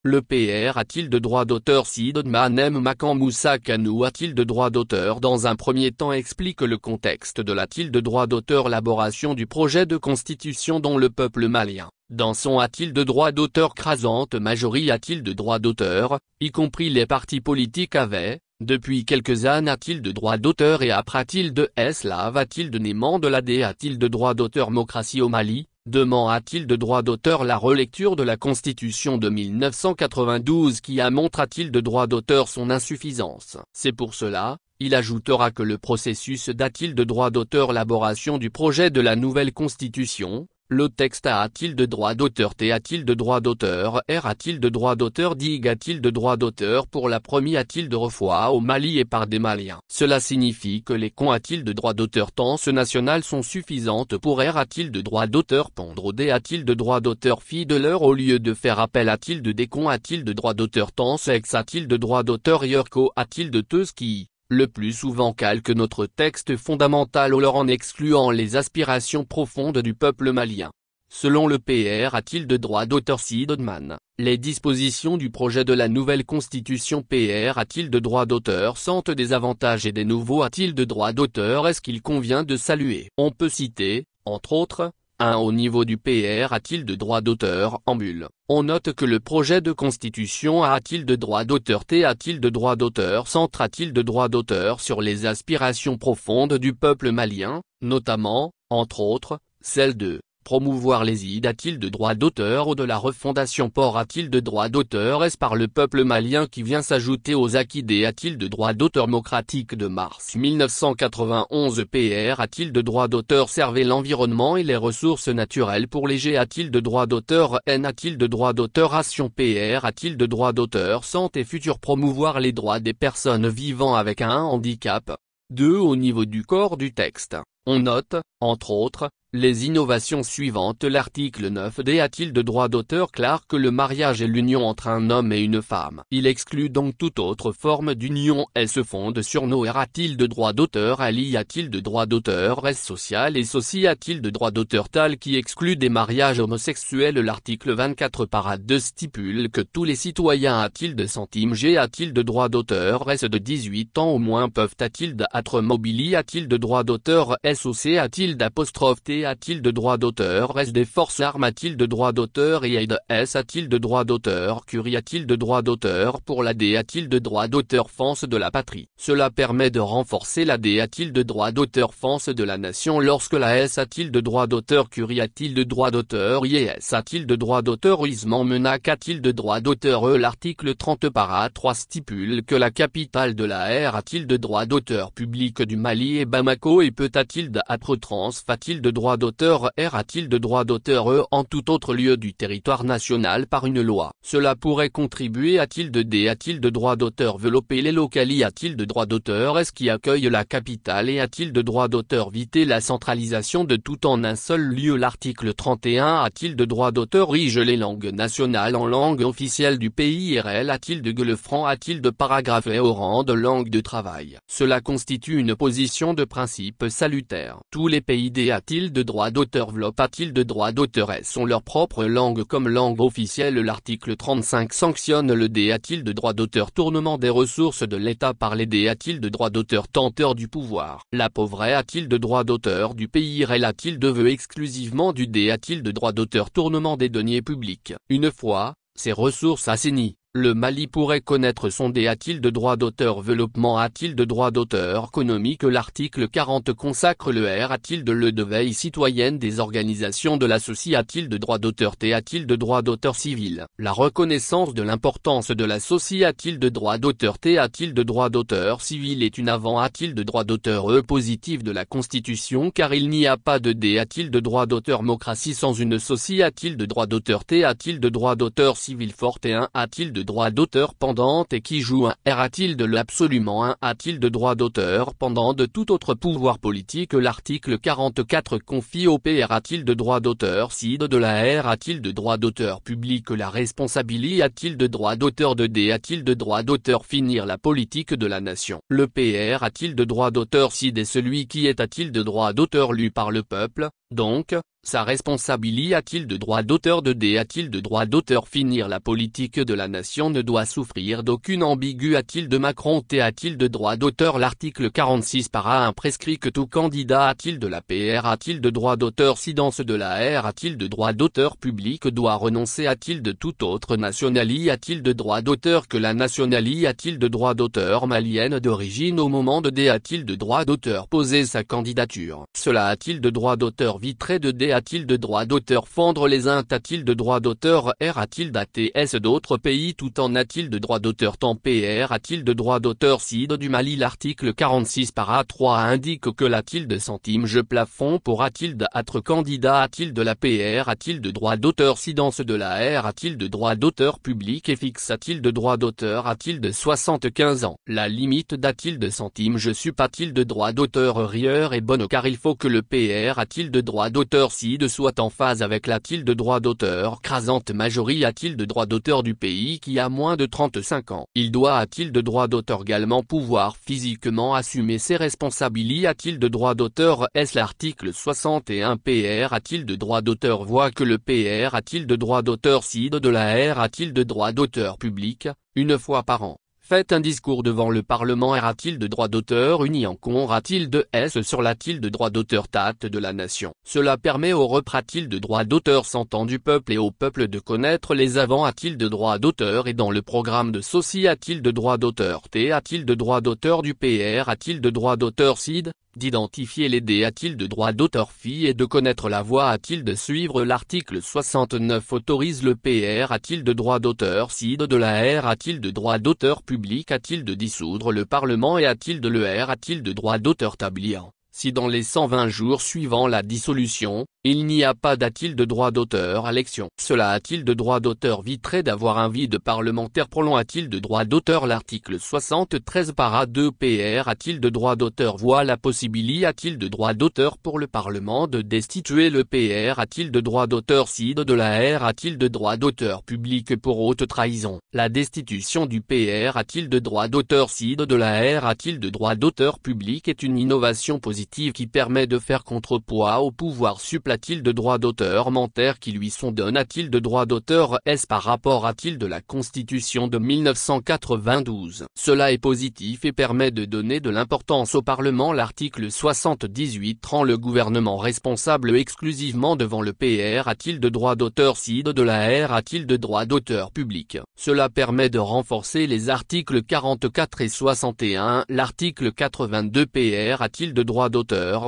Le PR a-t-il de droit d'auteur si Dodman M. Makan Moussa Kanou a-t-il de droit d'auteur? Dans un premier temps explique le contexte de l'a-t-il de droit d'auteur l'élaboration du projet de constitution dont le peuple malien, dans son a-t-il de droit d'auteur crasante majorité a-t-il de droit d'auteur, y compris les partis politiques avaient, depuis quelques années a-t-il de droit d'auteur et après a-t-il de Slav a-t-il de Néman de l'AD a-t-il de droit d'auteur démocratie au Mali? Demain a-t-il de droit d'auteur la relecture de la Constitution de 1992 qui a montre a-t-il de droit d'auteur son insuffisance. C'est pour cela, il ajoutera que le processus d'a-t-il de droit d'auteur l'élaboration du projet de la nouvelle Constitution, le texte a-t-il de droit d'auteur T a-t-il de droit d'auteur R a-t-il de droit d'auteur DIG a-t-il de droit d'auteur pour la première a-t-il de refois au Mali et par des Maliens. Cela signifie que les cons a-t-il de droit d'auteur tense nationale sont suffisantes pour R a-t-il de droit d'auteur pondre D a-t-il de droit d'auteur fille de l'heure au lieu de faire appel a-t-il de décon a-t-il de droit d'auteur tense ex a-t-il de droit d'auteur Yerko a-t-il de teuse qui le plus souvent calque notre texte fondamental ou leur en excluant les aspirations profondes du peuple malien. Selon le PR a-t-il de droit d'auteur si Dodman, les dispositions du projet de la nouvelle constitution PR a-t-il de droit d'auteur sentent des avantages et des nouveaux a-t-il de droit d'auteur est-ce qu'il convient de saluer? On peut citer, entre autres, 1. Au niveau du PR a-t-il de droit d'auteur en bulle? On note que le projet de constitution a-t-il de droit d'auteur T a-t-il de droit d'auteur centre a-t-il de droit d'auteur sur les aspirations profondes du peuple malien, notamment, entre autres, celle de promouvoir les idées a-t-il de droit d'auteur ou de la refondation port a-t-il de droit d'auteur est-ce par le peuple malien qui vient s'ajouter aux acquis des a-t-il de droit d'auteur démocratique de mars 1991 PR a-t-il de droit d'auteur servait l'environnement et les ressources naturelles pour les G a-t-il de droit d'auteur N a-t-il de droit d'auteur ration PR a-t-il de droit d'auteur santé futur promouvoir les droits des personnes vivant avec un handicap. 2. Au niveau du corps du texte, on note, entre autres, les innovations suivantes. L'article 9D a-t-il de droit d'auteur clair que le mariage est l'union entre un homme et une femme. Il exclut donc toute autre forme d'union. Elle se fonde sur nos R a-t-il de droit d'auteur Ali a-t-il de droit d'auteur S social et soci a-t-il de droit d'auteur tal qui exclut des mariages homosexuels. L'article 24 para 2 stipule que tous les citoyens a-t-il de centime G a-t-il de droit d'auteur S de 18 ans au moins peuvent a-t-il d'être mobili a-t-il de droit d'auteur SOC a-t-il d'apostrophe T a-t-il de droit d'auteur S des forces armes a-t-il de droit d'auteur et aide S a-t-il de droit d'auteur Curie a-t-il de droit d'auteur pour la D a-t-il de droit d'auteur France de la patrie. Cela permet de renforcer la D a-t-il de droit d'auteur France de la nation lorsque la S a-t-il de droit d'auteur Curie a-t-il de droit d'auteur IS a-t-il de droit d'auteur Isman Menac a-t-il de droit d'auteur l'article 30 para 3 stipule que la capitale de la R a-t-il de droit d'auteur public du Mali et Bamako et peut a-t-il d'être trans a-t-il de droit d'auteur R a-t-il de droit d'auteur E en tout autre lieu du territoire national par une loi. Cela pourrait contribuer a-t-il de D a-t-il de droit d'auteur développer les localités a-t-il de droit d'auteur est-ce qui accueille la capitale et a-t-il de droit d'auteur éviter la centralisation de tout en un seul lieu. L'article 31 a-t-il de droit d'auteur rige les langues nationales en langue officielle du pays RL a-t-il de le franc a-t-il de paragraphe et au rang de langue de travail. Cela constitue une position de principe salutaire. Tous les pays D a-t-il de droit d'auteur développent a-t-il de droit d'auteur S ont leur propre langue comme langue officielle. L'article 35 sanctionne le D a-t-il de droit d'auteur tournement des ressources de l'État par les D a-t-il de droit d'auteur tenteur du pouvoir. La pauvre a-t-il de droit d'auteur du pays RL a-t-il de veut exclusivement du D a-t-il de droit d'auteur tournement des deniers publics. Une fois, ces ressources assainies, le Mali pourrait connaître son D a-t-il de droit d'auteur développement a-t-il de droit d'auteur économique. L'article 40 consacre le R a-t-il de le de veille citoyenne des organisations de la société a-t-il de droit d'auteur T a-t-il de droit d'auteur civil. La reconnaissance de l'importance de la société a-t-il de droit d'auteur T a-t-il de droit d'auteur civil est une avant a-t-il de droit d'auteur E positif de la Constitution car il n'y a pas de D a-t-il de droit d'auteur démocratie sans une société a-t-il de droit d'auteur T a-t-il de droit d'auteur civil forte et 1 a-t-il de droit d'auteur pendante et qui joue un R a-t-il de l'absolument 1 a-t-il de droit d'auteur pendant de tout autre pouvoir politique. L'article 44 confie au PR a-t-il de droit d'auteur si de la R a-t-il de droit d'auteur public la responsabilité a-t-il de droit d'auteur de D a-t-il de droit d'auteur finir la politique de la nation. Le PR a-t-il de droit d'auteur si des celui qui est a-t-il de droit d'auteur lu par le peuple, donc, Sa responsabilité a-t-il de droit d'auteur de D a-t-il de droit d'auteur finir la politique de la nation ne doit souffrir d'aucune ambiguïté a-t-il de Macron T a-t-il de droit d'auteur l'article 46 para 1 prescrit que tout candidat a-t-il de la PR a-t-il de droit d'auteur si dans ce de la R a-t-il de droit d'auteur public doit renoncer a-t-il de toute autre nationalité a-t-il de droit d'auteur que la nationalité a-t-il de droit d'auteur malienne d'origine au moment de D a-t-il de droit d'auteur poser sa candidature cela a-t-il de droit d'auteur vitré de D a-t-il de droit d'auteur fendre les int a-t-il de droit d'auteur R a-t-il d'ATS d'autres pays tout en a-t-il de droit d'auteur temps PR a-t-il de droit d'auteur CID du Mali l'article 46 para 3 indique que la-t-il centime je plafond pour a-t-il d'être candidat a-t-il de la PR a-t-il de droit d'auteur si dans ce de la R a-t-il de droit d'auteur public et fixe a-t-il de droit d'auteur a-t-il de 75 ans la limite d'a-t-il de centime je suis a-t-il de droit d'auteur rieur est bonne car il faut que le PR a-t-il de droit d'auteur CID soit en phase avec la-t-il de droit d'auteur crasante majorité a-t-il de droit d'auteur du pays qui a moins de 35 ans il doit a-t-il de droit d'auteur également pouvoir physiquement assumer ses responsabilités a-t-il de droit d'auteur est-ce l'article 61 PR a-t-il de droit d'auteur voit que le PR a-t-il de droit d'auteur CID de la R a-t-il de droit d'auteur public, une fois par an. Faites un discours devant le Parlement a-t-il de droit d'auteur uni en con a-t-il de S sur la-t-il de droit d'auteur tate de la nation. Cela permet au reprat-il de droit d'auteur s'entend du peuple et au peuple de connaître les avants a-t-il de droit d'auteur et dans le programme de Soci a-t-il de droit d'auteur T a-t-il de droit d'auteur du PR a-t-il de droit d'auteur CID, d'identifier les D a-t-il de droit d'auteur FI et de connaître la voix a-t-il de suivre l'article 69 autorise le PR a-t-il de droit d'auteur CID de la R a-t-il de droit d'auteur public a-t-il de dissoudre le Parlement et a-t-il de le R a-t-il de droit d'auteur tabliant. Si dans les 120 jours suivant la dissolution, il n'y a pas d'a-t-il de droit d'auteur à l'élection. Cela a-t-il de droit d'auteur vitré d'avoir un vide parlementaire prolong a-t-il de droit d'auteur l'article 73 para 2 PR a-t-il de droit d'auteur voit la possibilité a-t-il de droit d'auteur pour le Parlement de destituer le PR a-t-il de droit d'auteur CID de la R a-t-il de droit d'auteur public pour haute trahison. La destitution du PR a-t-il de droit d'auteur CID de la R a-t-il de droit d'auteur public est une innovation positive qui permet de faire contrepoids au pouvoir supple-a-t-il de droit d'auteur mentaire qui lui sont donne a-t-il de droit d'auteur est-ce par rapport a-t-il de la Constitution de 1992. Cela est positif et permet de donner de l'importance au Parlement l'article 78 rend le gouvernement responsable exclusivement devant le PR a-t-il de droit d'auteur CID de la R a-t-il de droit d'auteur public. Cela permet de renforcer les articles 44 et 61 l'article 82 PR a-t-il de droit d'auteur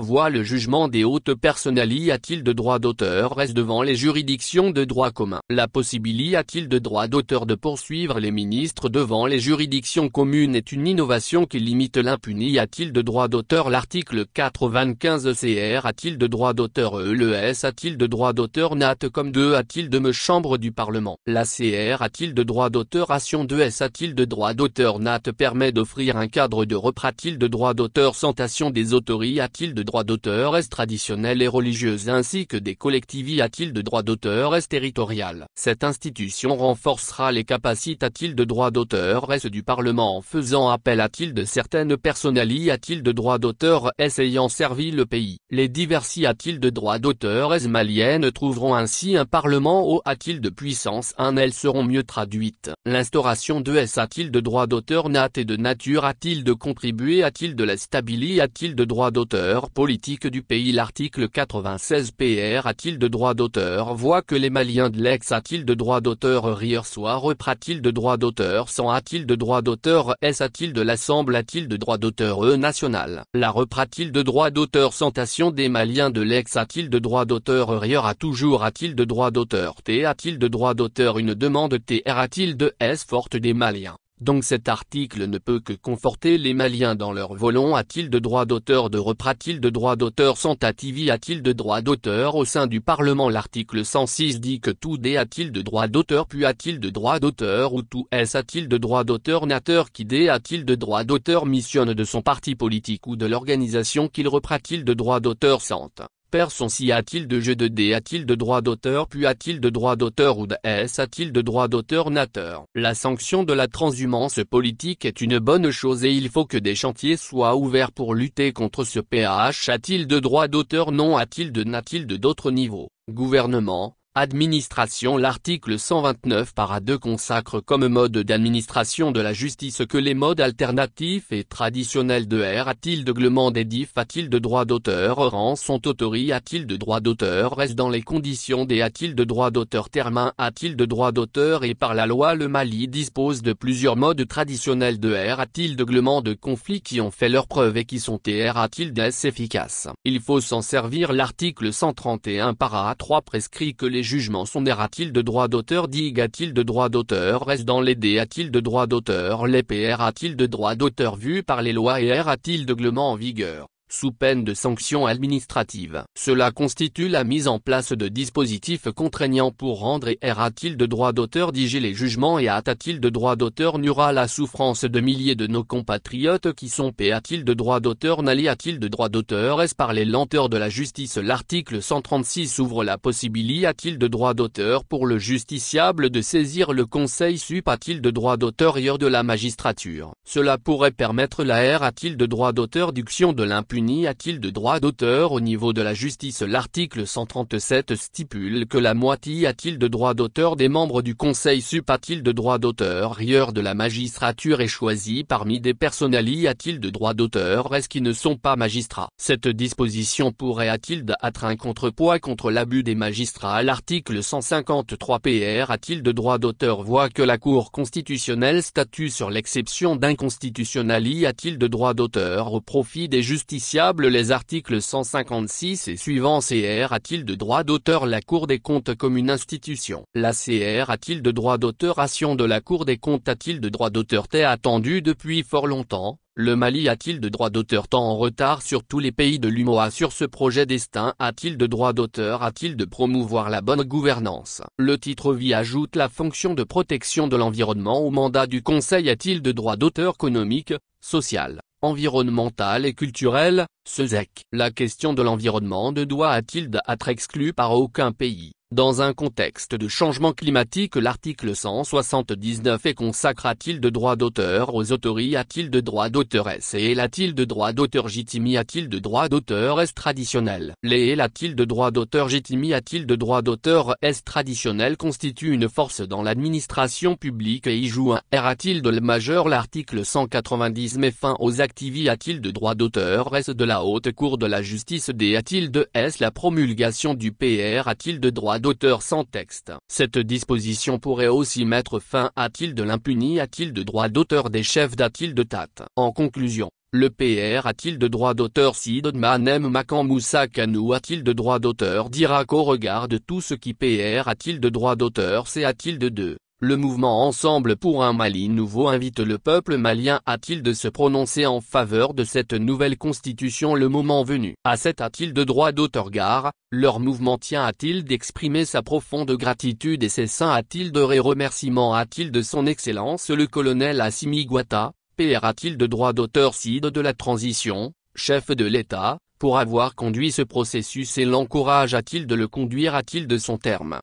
voit le jugement des hautes personnalités a-t-il de droit d'auteur reste devant les juridictions de droit commun. La possibilité a-t-il de droit d'auteur de poursuivre les ministres devant les juridictions communes est une innovation qui limite l'impunité a-t-il de droit d'auteur l'article 95 CR a-t-il de droit d'auteur ELES a-t-il de droit d'auteur NAT comme 2 a-t-il de chambre du Parlement. La CR a-t-il de droit d'auteur Ation 2S a-t-il de droit d'auteur NAT permet d'offrir un cadre de reprat-il de droit d'auteur santation des autorités a-t-il de droit d'auteur est traditionnelle et religieuse ainsi que des collectivités a-t-il de droit d'auteur est territorial. Cette institution renforcera les capacités a-t-il de droit d'auteur est du Parlement en faisant appel a-t-il de certaines personnalités a-t-il de droit d'auteur est ayant servi le pays. Les diversi a-t-il de droit d'auteur est maliennes trouveront ainsi un Parlement haut a-t-il de puissance elles seront mieux traduites. L'instauration de S a-t-il de droit d'auteur nat et de nature a-t-il de contribuer a-t-il de la stabilité a-t-il de droit d'auteur politique du pays l'article 96 PR a-t-il de droit d'auteur voit que les Maliens de l'ex a-t-il de droit d'auteur rire soit reprat-il de droit d'auteur sans a-t-il de droit d'auteur S a-t-il de l'assemble a-t-il de droit d'auteur national. La reprat-il de droit d'auteur santation des Maliens de l'ex a-t-il de droit d'auteur rire a toujours a-t-il de droit d'auteur T a-t-il de droit d'auteur une demande TR a-t-il de S forte des Maliens. Donc cet article ne peut que conforter les Maliens dans leur volon a-t-il de droit d'auteur de reprat-il de droit d'auteur sans tativi a-t-il de droit d'auteur au sein du Parlement l'article 106 dit que tout D a-t-il de droit d'auteur puis a-t-il de droit d'auteur ou tout S a-t-il de droit d'auteur nateur qui D a-t-il de droit d'auteur missionne de son parti politique ou de l'organisation qu'il reprat-il de droit d'auteur sente. Perd son si a-t-il de jeu de D a-t-il de droit d'auteur puis a-t-il de droit d'auteur ou de S a-t-il de droit d'auteur nateur. La sanction de la transhumance politique est une bonne chose et il faut que des chantiers soient ouverts pour lutter contre ce PH a-t-il de droit d'auteur non a-t-il de n'a-t-il de d'autres niveaux. Gouvernement, administration. L'article 129 para 2 consacre comme mode d'administration de la justice que les modes alternatifs et traditionnels de R a-t-il de glement des diff a-t-il de droit d'auteur rang sont autoris a-t-il de droit d'auteur reste dans les conditions des a-t-il de droit d'auteur terme 1 a-t-il de droit d'auteur et par la loi le Mali dispose de plusieurs modes traditionnels de R a-t-il de glement de conflits qui ont fait leurs preuves et qui sont TR a-t-il d'S efficaces. Il faut s'en servir. L'article 131 para 3 prescrit que les jugements sont des a-t-il de droit d'auteur dig a-t-il de droit d'auteur reste dans les D a-t-il de droit d'auteur les PR a-t-il de droit d'auteur vu par les lois et R a-t-il de glement en vigueur, sous peine de sanctions administratives. Cela constitue la mise en place de dispositifs contraignants pour rendre et R a-t-il de droit d'auteur diger les jugements et a-t-il de droit d'auteur nuira la souffrance de milliers de nos compatriotes qui sont P a-t-il de droit d'auteur nali a-t-il de droit d'auteur est par les lenteurs de la justice. L'article 136 ouvre la possibilité a-t-il de droit d'auteur pour le justiciable de saisir le conseil sup a-t-il de droit d'auteur ailleurs de la magistrature. Cela pourrait permettre la R a-t-il de droit d'auteur duction de l'impunité a-t-il de droit d'auteur au niveau de la justice. L'article 137 stipule que la moitié a-t-il de droit d'auteur des membres du conseil sup a-t-il de droit d'auteur ailleurs de la magistrature est choisi parmi des personnalités a-t-il de droit d'auteur est-ce qui ne sont pas magistrats. Cette disposition pourrait a-t-il d'être un contrepoids contre l'abus des magistrats. L'article 153 PR a-t-il de droit d'auteur voit que la Cour constitutionnelle statue sur l'exception d'inconstitutionnalité a-t-il de droit d'auteur au profit des justiciables. Les articles 156 et suivants CR a-t-il de droit d'auteur la Cour des comptes comme une institution. La CR a-t-il de droit d'auteur action de la Cour des comptes a-t-il de droit d'auteur T attendu depuis fort longtemps. Le Mali a-t-il de droit d'auteur tant en retard sur tous les pays de l'UMOA sur ce projet destin a-t-il de droit d'auteur a-t-il de promouvoir la bonne gouvernance. Le titre V ajoute la fonction de protection de l'environnement au mandat du Conseil a-t-il de droit d'auteur économique, social, environnemental et culturel, SESEC. La question de l'environnement ne doit a-t-il d'être exclue par aucun pays. Dans un contexte de changement climatique l'article 179 et consacre a-t-il de droit d'auteur aux autorités a-t-il de droit d'auteur S et a-t-il de droit d'auteur légitime a-t-il de droit d'auteur S traditionnel. Les a-t-il de droit d'auteur légitime a-t-il de droit d'auteur S traditionnel constitue une force dans l'administration publique et y joue un R a-t-il de le majeur. L'article 190 met fin aux activités a-t-il de droit d'auteur S de la Haute Cour de la Justice D a-t-il de S la promulgation du PR a-t-il de droit d'auteur sans texte. Cette disposition pourrait aussi mettre fin a-t-il de l'impunité a-t-il de droit d'auteur des chefs d'a-t-il de TAT. En conclusion, le PR a-t-il de droit d'auteur Sid Manem Makan Moussa Kanou a-t-il de droit d'auteur d'Irak au regard de tout ce qui PR a-t-il de droit d'auteur c'est a-t-il de deux. Le mouvement Ensemble pour un Mali nouveau invite le peuple malien a-t-il de se prononcer en faveur de cette nouvelle constitution le moment venu. À cet a-t-il de droit d'auteur gare, leur mouvement tient a-t-il d'exprimer sa profonde gratitude et ses saints a-t-il de remerciements a-t-il de son excellence le colonel Assimi Goïta, PR a-t-il de droit d'auteur Cid de la transition, chef de l'État, pour avoir conduit ce processus et l'encourage a-t-il de le conduire a-t-il de son terme.